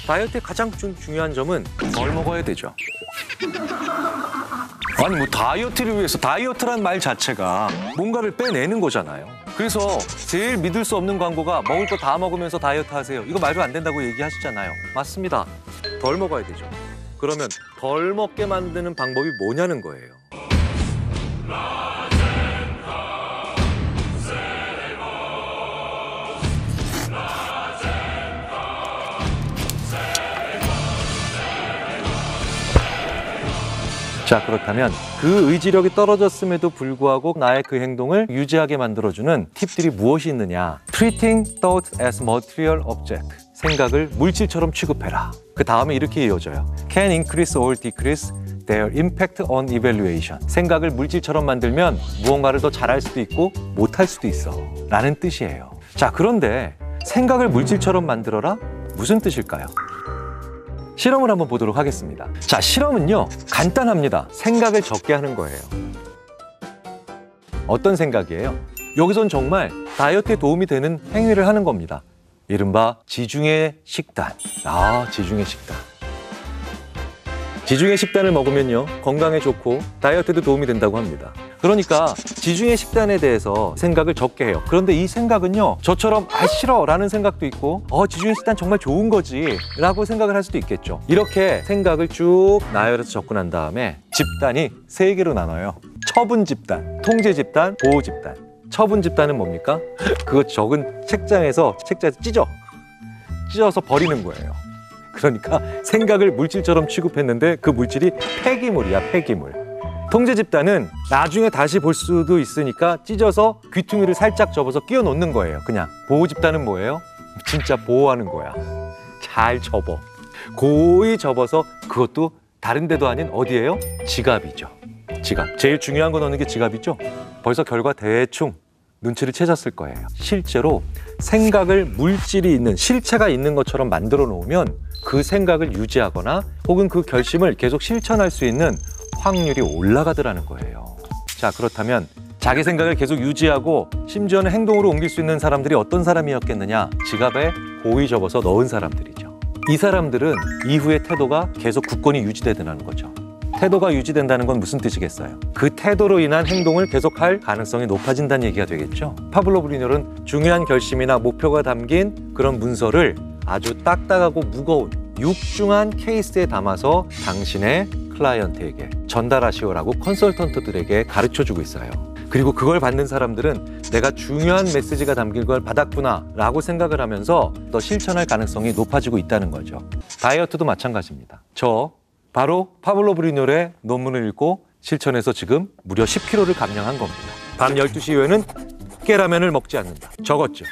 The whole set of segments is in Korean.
다이어트의 가장 중요한 점은 덜 먹어야 되죠. 아니 뭐 다이어트를 위해서 다이어트란 말 자체가 뭔가를 빼내는 거잖아요. 그래서 제일 믿을 수 없는 광고가 먹을 거 다 먹으면서 다이어트 하세요. 이거 말도 안 된다고 얘기하시잖아요. 맞습니다. 덜 먹어야 되죠. 그러면 덜 먹게 만드는 방법이 뭐냐는 거예요. 자, 그렇다면 그 의지력이 떨어졌음에도 불구하고 나의 그 행동을 유지하게 만들어주는 팁들이 무엇이 있느냐. Treating thoughts as material object. 생각을 물질처럼 취급해라. 그 다음에 이렇게 이어져요. Can increase or decrease their impact on evaluation. 생각을 물질처럼 만들면 무언가를 더 잘할 수도 있고 못할 수도 있어. 라는 뜻이에요. 자, 그런데 생각을 물질처럼 만들어라? 무슨 뜻일까요? 실험을 한번 보도록 하겠습니다. 자, 실험은요, 간단합니다. 생각을 적게 하는 거예요. 어떤 생각이에요? 여기선 정말 다이어트에 도움이 되는 행위를 하는 겁니다. 이른바 지중해 식단. 지중해 식단. 지중해 식단을 먹으면요, 건강에 좋고 다이어트에도 도움이 된다고 합니다. 그러니까 지중해 식단에 대해서 생각을 적게 해요. 그런데 이 생각은요, 저처럼 싫어 라는 생각도 있고 지중해 식단 정말 좋은 거지 라고 생각을 할 수도 있겠죠. 이렇게 생각을 쭉 나열해서 적고 난 다음에 집단이 3개로 나눠요. 처분 집단, 통제 집단, 보호 집단. 처분 집단은 뭡니까? 그거 적은 책장에서 찢어서 버리는 거예요. 그러니까 생각을 물질처럼 취급했는데 그 물질이 폐기물이야, 폐기물. 통제 집단은 나중에 다시 볼 수도 있으니까 찢어서 귀퉁이를 살짝 접어서 끼워 놓는 거예요, 그냥. 보호 집단은 뭐예요? 진짜 보호하는 거야. 잘 접어. 고이 접어서, 그것도 다른 데도 아닌 어디예요? 지갑이죠. 지갑. 제일 중요한 건 어느 게 지갑이죠? 벌써 결과 대충 눈치를 채셨을 거예요. 실제로 생각을 물질이 있는, 실체가 있는 것처럼 만들어 놓으면 그 생각을 유지하거나 혹은 그 결심을 계속 실천할 수 있는 확률이 올라가더라는 거예요. 자, 그렇다면 자기 생각을 계속 유지하고 심지어는 행동으로 옮길 수 있는 사람들이 어떤 사람이었겠느냐? 지갑에 고이 접어서 넣은 사람들이죠. 이 사람들은 이후의 태도가 계속 굳건히 유지되더라는 거죠. 태도가 유지된다는 건 무슨 뜻이겠어요? 그 태도로 인한 행동을 계속할 가능성이 높아진다는 얘기가 되겠죠. 파블로브 리뉴얼은 중요한 결심이나 목표가 담긴 그런 문서를 아주 딱딱하고 무거운 육중한 케이스에 담아서 당신의 클라이언트에게 전달하시오라고 컨설턴트들에게 가르쳐주고 있어요. 그리고 그걸 받는 사람들은 내가 중요한 메시지가 담긴 걸 받았구나 라고 생각을 하면서 더 실천할 가능성이 높아지고 있다는 거죠. 다이어트도 마찬가지입니다. 저 바로 파블로브 리뉴얼의 논문을 읽고 실천해서 지금 무려 10kg를 감량한 겁니다. 밤 12시 이후에는 깨라면을 먹지 않는다. 적었죠.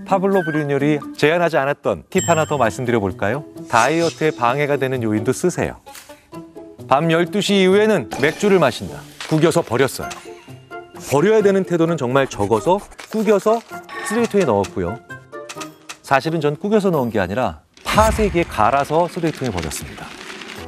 파블로브 리뉴얼이 제안하지 않았던 팁 하나 더 말씀드려 볼까요? 다이어트에 방해가 되는 요인도 쓰세요. 밤 12시 이후에는 맥주를 마신다. 구겨서 버렸어요. 버려야 되는 태도는 정말 적어서 구겨서 쓰레기통에 넣었고요. 사실은 전 구겨서 넣은 게 아니라 파쇄기에 갈아서 쓰레기통에 버렸습니다.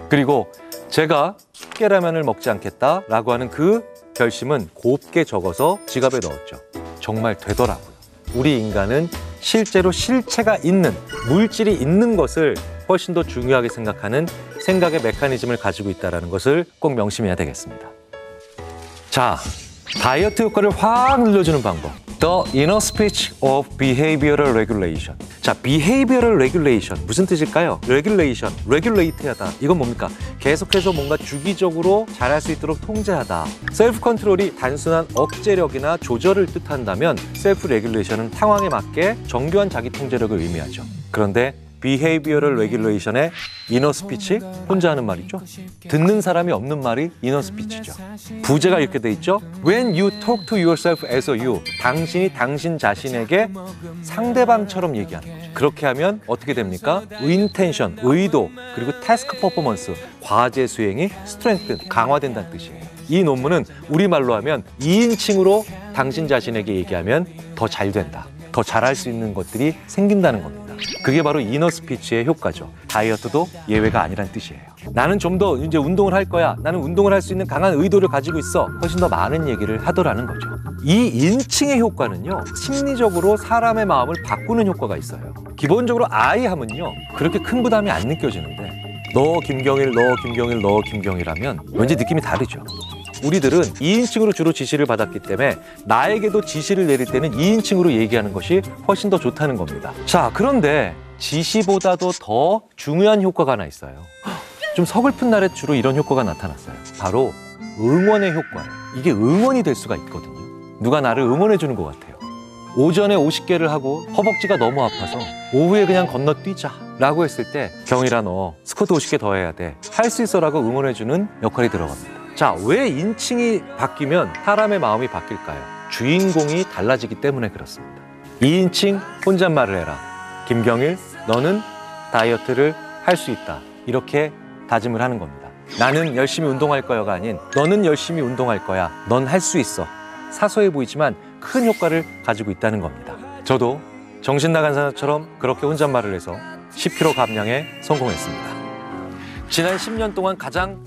그리고 제가 깨라면을 먹지 않겠다라고 하는 그 결심은 곱게 적어서 지갑에 넣었죠. 정말 되더라고요. 우리 인간은 실제로 실체가 있는, 물질이 있는 것을 훨씬 더 중요하게 생각하는 생각의 메커니즘을 가지고 있다는 것을 꼭 명심해야 되겠습니다. 자, 다이어트 효과를 확 늘려주는 방법. The inner speech of behavioral regulation. 자, behavioral regulation. 무슨 뜻일까요? regulation, regulate하다. 이건 뭡니까? 계속해서 뭔가 주기적으로 잘할 수 있도록 통제하다. 셀프 컨트롤이 단순한 억제력이나 조절을 뜻한다면 셀프 레귤레이션은 상황에 맞게 정교한 자기 통제력을 의미하죠. 그런데 behavioral regulation의 inner speech, 혼자 하는 말이죠. 듣는 사람이 없는 말이 inner speech죠. 부제가 이렇게 돼 있죠. When you talk to yourself as a you, 당신이 당신 자신에게 상대방처럼 얘기하는 거죠. 그렇게 하면 어떻게 됩니까? intention, 의도, 그리고 task performance, 과제 수행이 strengthen, 강화된다는 뜻이에요. 이 논문은 우리말로 하면 2인칭으로 당신 자신에게 얘기하면 더 잘 된다. 더 잘할 수 있는 것들이 생긴다는 겁니다. 그게 바로 이너 스피치의 효과죠. 다이어트도 예외가 아니란 뜻이에요. 나는 좀 더 이제 운동을 할 거야. 나는 운동을 할 수 있는 강한 의도를 가지고 있어. 훨씬 더 많은 얘기를 하더라는 거죠. 이 인칭의 효과는요, 심리적으로 사람의 마음을 바꾸는 효과가 있어요. 기본적으로 아이 하면요 그렇게 큰 부담이 안 느껴지는데 너 김경일, 너 김경일, 너 김경일 하면 왠지 느낌이 다르죠. 우리들은 2인칭으로 주로 지시를 받았기 때문에 나에게도 지시를 내릴 때는 2인칭으로 얘기하는 것이 훨씬 더 좋다는 겁니다. 자, 그런데 지시보다도 더 중요한 효과가 하나 있어요. 좀 서글픈 날에 주로 이런 효과가 나타났어요. 바로 응원의 효과예요. 이게 응원이 될 수가 있거든요. 누가 나를 응원해 주는 것 같아요. 오전에 50개를 하고 허벅지가 너무 아파서 오후에 그냥 건너뛰자 라고 했을 때 경일아 너 스쿼트 50개 더 해야 돼. 할 수 있어 라고 응원해 주는 역할이 들어갑니다. 자, 왜 인칭이 바뀌면 사람의 마음이 바뀔까요? 주인공이 달라지기 때문에 그렇습니다. 2인칭 혼잣말을 해라. 김경일 너는 다이어트를 할 수 있다. 이렇게 다짐을 하는 겁니다. 나는 열심히 운동할 거야가 아닌 너는 열심히 운동할 거야. 넌 할 수 있어. 사소해 보이지만 큰 효과를 가지고 있다는 겁니다. 저도 정신 나간 사람처럼 그렇게 혼잣말을 해서 10kg 감량에 성공했습니다. 지난 10년 동안 가장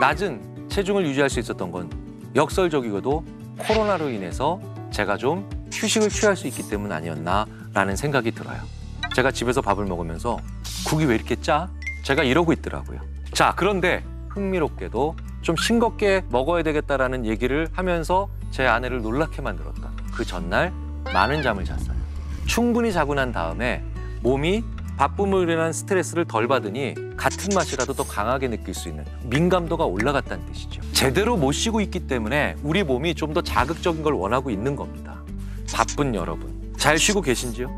낮은 체중을 유지할 수 있었던 건 역설적이고도 코로나로 인해서 제가 좀 휴식을 취할 수 있기 때문 아니었나라는 생각이 들어요. 제가 집에서 밥을 먹으면서 국이 왜 이렇게 짜? 제가 이러고 있더라고요. 자, 그런데 흥미롭게도 좀 싱겁게 먹어야 되겠다라는 얘기를 하면서 제 아내를 놀랍게 만들었던 그 전날 많은 잠을 잤어요. 충분히 자고 난 다음에 몸이 바쁨으로 인한 스트레스를 덜 받으니 같은 맛이라도 더 강하게 느낄 수 있는 민감도가 올라갔다는 뜻이죠. 제대로 못 쉬고 있기 때문에 우리 몸이 좀 더 자극적인 걸 원하고 있는 겁니다. 바쁜 여러분, 잘 쉬고 계신지요?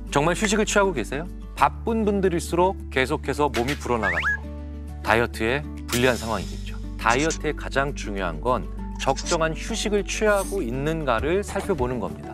정말 휴식을 취하고 계세요? 바쁜 분들일수록 계속해서 몸이 불어나가는 거. 다이어트에 불리한 상황이겠죠. 다이어트의 가장 중요한 건 적정한 휴식을 취하고 있는가를 살펴보는 겁니다.